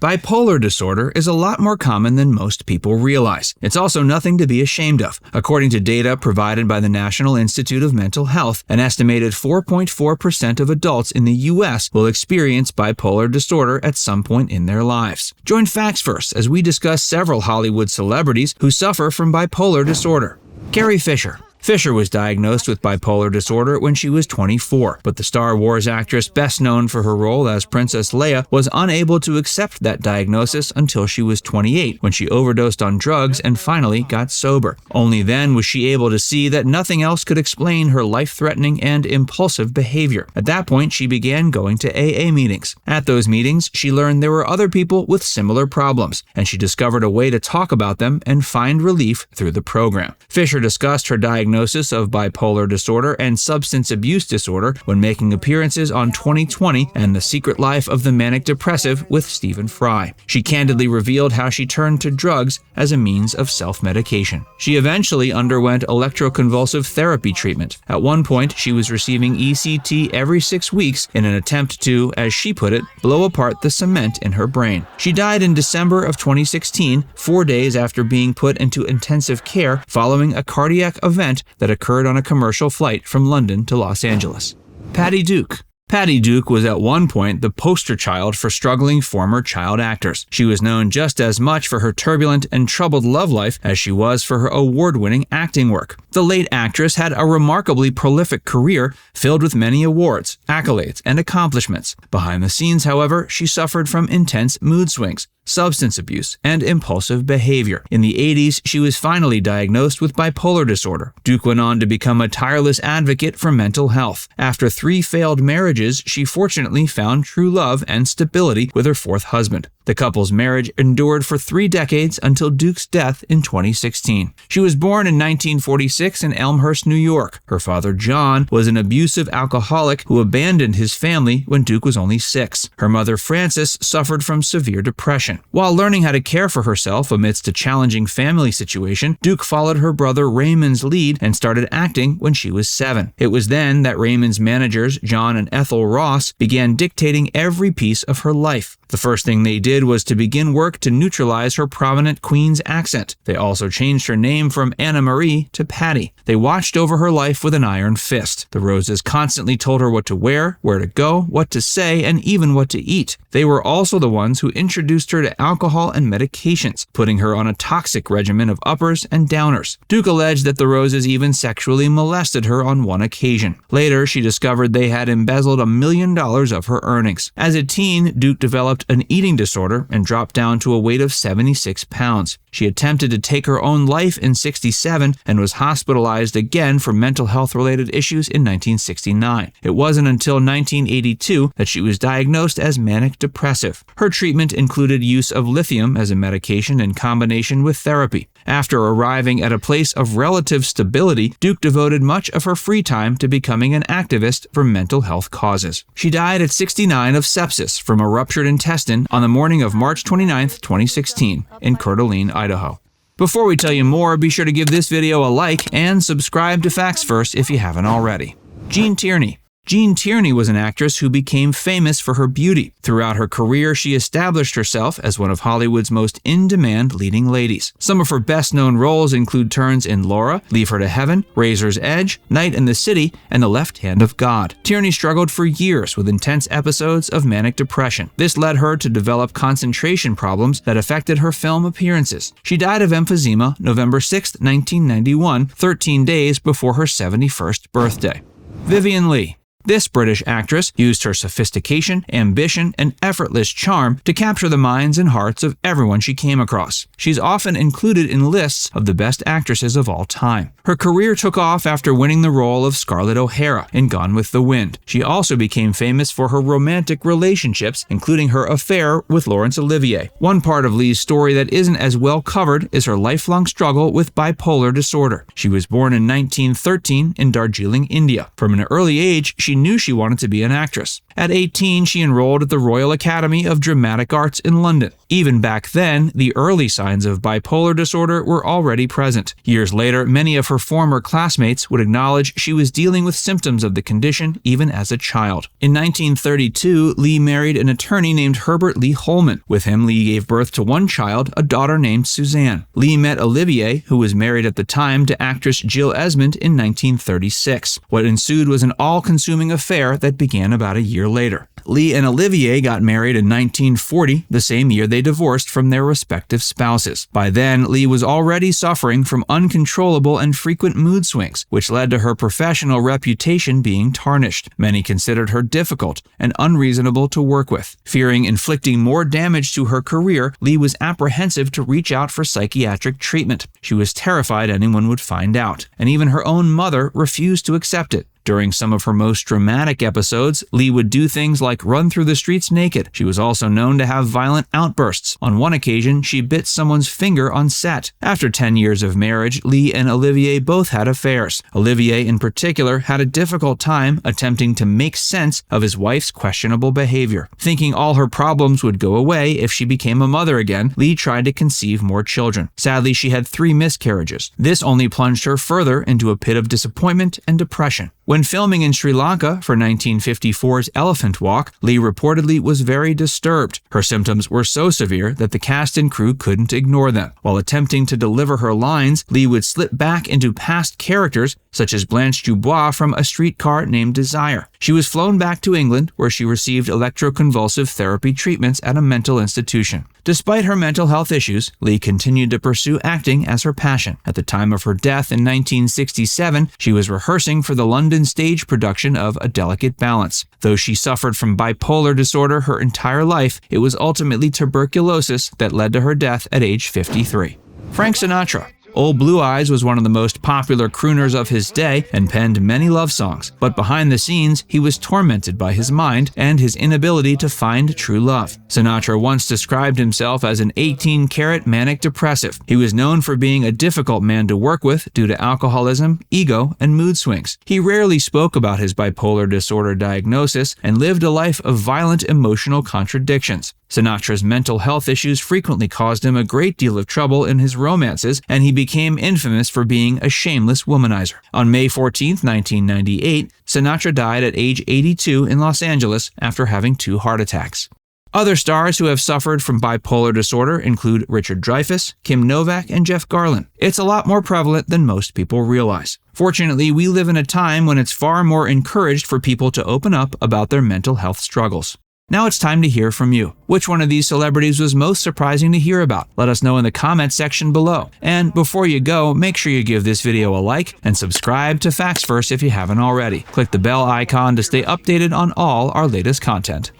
Bipolar disorder is a lot more common than most people realize. It's also nothing to be ashamed of. According to data provided by the National Institute of Mental Health, an estimated 4.4% of adults in the U.S. will experience bipolar disorder at some point in their lives. Join Facts First as we discuss several Hollywood celebrities who suffer from bipolar disorder. Carrie Fisher. Fisher was diagnosed with bipolar disorder when she was 24, but the Star Wars actress best known for her role as Princess Leia was unable to accept that diagnosis until she was 28, when she overdosed on drugs and finally got sober. Only then was she able to see that nothing else could explain her life-threatening and impulsive behavior. At that point, she began going to AA meetings. At those meetings, she learned there were other people with similar problems, and she discovered a way to talk about them and find relief through the program. Fisher discussed her diagnosis of bipolar disorder and substance abuse disorder when making appearances on 2020 and The Secret Life of the Manic Depressive with Stephen Fry. She candidly revealed how she turned to drugs as a means of self-medication. She eventually underwent electroconvulsive therapy treatment. At one point, she was receiving ECT every 6 weeks in an attempt to, as she put it, blow apart the cement in her brain. She died in December of 2016, 4 days after being put into intensive care following a cardiac event that occurred on a commercial flight from London to Los Angeles. Patty Duke. Patty Duke was at one point the poster child for struggling former child actors. She was known just as much for her turbulent and troubled love life as she was for her award-winning acting work. The late actress had a remarkably prolific career filled with many awards, accolades, and accomplishments. Behind the scenes, however, she suffered from intense mood swings, substance abuse, and impulsive behavior. In the 80s, she was finally diagnosed with bipolar disorder. Duke went on to become a tireless advocate for mental health. After 3 failed marriages, she fortunately found true love and stability with her 4th husband. The couple's marriage endured for 3 decades until Duke's death in 2016. She was born in 1946 in Elmhurst, New York. Her father, John, was an abusive alcoholic who abandoned his family when Duke was only 6. Her mother, Frances, suffered from severe depression. While learning how to care for herself amidst a challenging family situation, Duke followed her brother Raymond's lead and started acting when she was 7. It was then that Raymond's managers, John and Ethel Ross, began dictating every piece of her life. The first thing they did was to begin work to neutralize her prominent Queen's accent. They also changed her name from Anna Marie to Patty. They watched over her life with an iron fist. The Roses constantly told her what to wear, where to go, what to say, and even what to eat. They were also the ones who introduced her to alcohol and medications, putting her on a toxic regimen of uppers and downers. Duke alleged that the Roses even sexually molested her on one occasion. Later, she discovered they had embezzled $1 million of her earnings. As a teen, Duke developed an eating disorder and dropped down to a weight of 76 pounds. She attempted to take her own life in 1967 and was hospitalized again for mental health-related issues in 1969. It wasn't until 1982 that she was diagnosed as manic depressive. Her treatment included use of lithium as a medication in combination with therapy. After arriving at a place of relative stability, Duke devoted much of her free time to becoming an activist for mental health causes. She died at 69 of sepsis from a ruptured intestine on the morning of March 29, 2016, in Coeur d'Alene, Idaho. Before we tell you more, be sure to give this video a like and subscribe to Facts First if you haven't already. Tierney. Tierney was an actress who became famous for her beauty. Throughout her career, she established herself as one of Hollywood's most in-demand leading ladies. Some of her best-known roles include turns in Laura, Leave Her to Heaven, Razor's Edge, Night in the City, and The Left Hand of God. Tierney struggled for years with intense episodes of manic depression. This led her to develop concentration problems that affected her film appearances. She died of emphysema November 6, 1991, 13 days before her 71st birthday. Vivien Leigh. This British actress used her sophistication, ambition, and effortless charm to capture the minds and hearts of everyone she came across. She's often included in lists of the best actresses of all time. Her career took off after winning the role of Scarlett O'Hara in Gone with the Wind. She also became famous for her romantic relationships, including her affair with Laurence Olivier. One part of Leigh's story that isn't as well covered is her lifelong struggle with bipolar disorder. She was born in 1913 in Darjeeling, India. From an early age, she knew she wanted to be an actress. At 18, she enrolled at the Royal Academy of Dramatic Arts in London. Even back then, the early signs of bipolar disorder were already present. Years later, many of her former classmates would acknowledge she was dealing with symptoms of the condition even as a child. In 1932, Leigh married an attorney named Herbert Lee Holman. With him, Leigh gave birth to one child, a daughter named Suzanne. Leigh met Olivier, who was married at the time to actress Jill Esmond, in 1936. What ensued was an all-consuming affair that began about a year later. Leigh and Olivier got married in 1940, the same year they divorced from their respective spouses. By then, Leigh was already suffering from uncontrollable and frequent mood swings, which led to her professional reputation being tarnished. Many considered her difficult and unreasonable to work with. Fearing inflicting more damage to her career, Leigh was apprehensive to reach out for psychiatric treatment. She was terrified anyone would find out, and even her own mother refused to accept it. During some of her most dramatic episodes, Leigh would do things like run through the streets naked. She was also known to have violent outbursts. On one occasion, she bit someone's finger on set. After 10 years of marriage, Leigh and Olivier both had affairs. Olivier, in particular, had a difficult time attempting to make sense of his wife's questionable behavior. Thinking all her problems would go away if she became a mother again, Leigh tried to conceive more children. Sadly, she had 3 miscarriages. This only plunged her further into a pit of disappointment and depression. When filming in Sri Lanka for 1954's Elephant Walk, Leigh reportedly was very disturbed. Her symptoms were so severe that the cast and crew couldn't ignore them. While attempting to deliver her lines, Leigh would slip back into past characters, such as Blanche Dubois from A Streetcar Named Desire. She was flown back to England, where she received electroconvulsive therapy treatments at a mental institution. Despite her mental health issues, Leigh continued to pursue acting as her passion. At the time of her death in 1967, she was rehearsing for the London stage production of A Delicate Balance. Though she suffered from bipolar disorder her entire life, it was ultimately tuberculosis that led to her death at age 53. Frank Sinatra. Old Blue Eyes was one of the most popular crooners of his day and penned many love songs, but behind the scenes, he was tormented by his mind and his inability to find true love. Sinatra once described himself as an 18-carat manic depressive. He was known for being a difficult man to work with due to alcoholism, ego, and mood swings. He rarely spoke about his bipolar disorder diagnosis and lived a life of violent emotional contradictions. Sinatra's mental health issues frequently caused him a great deal of trouble in his romances, and he became infamous for being a shameless womanizer. On May 14, 1998, Sinatra died at age 82 in Los Angeles after having 2 heart attacks. Other stars who have suffered from bipolar disorder include Richard Dreyfuss, Kim Novak, and Jeff Garlin. It's a lot more prevalent than most people realize. Fortunately, we live in a time when it's far more encouraged for people to open up about their mental health struggles. Now it's time to hear from you. Which one of these celebrities was most surprising to hear about? Let us know in the comments section below. And before you go, make sure you give this video a like and subscribe to Facts First if you haven't already. Click the bell icon to stay updated on all our latest content.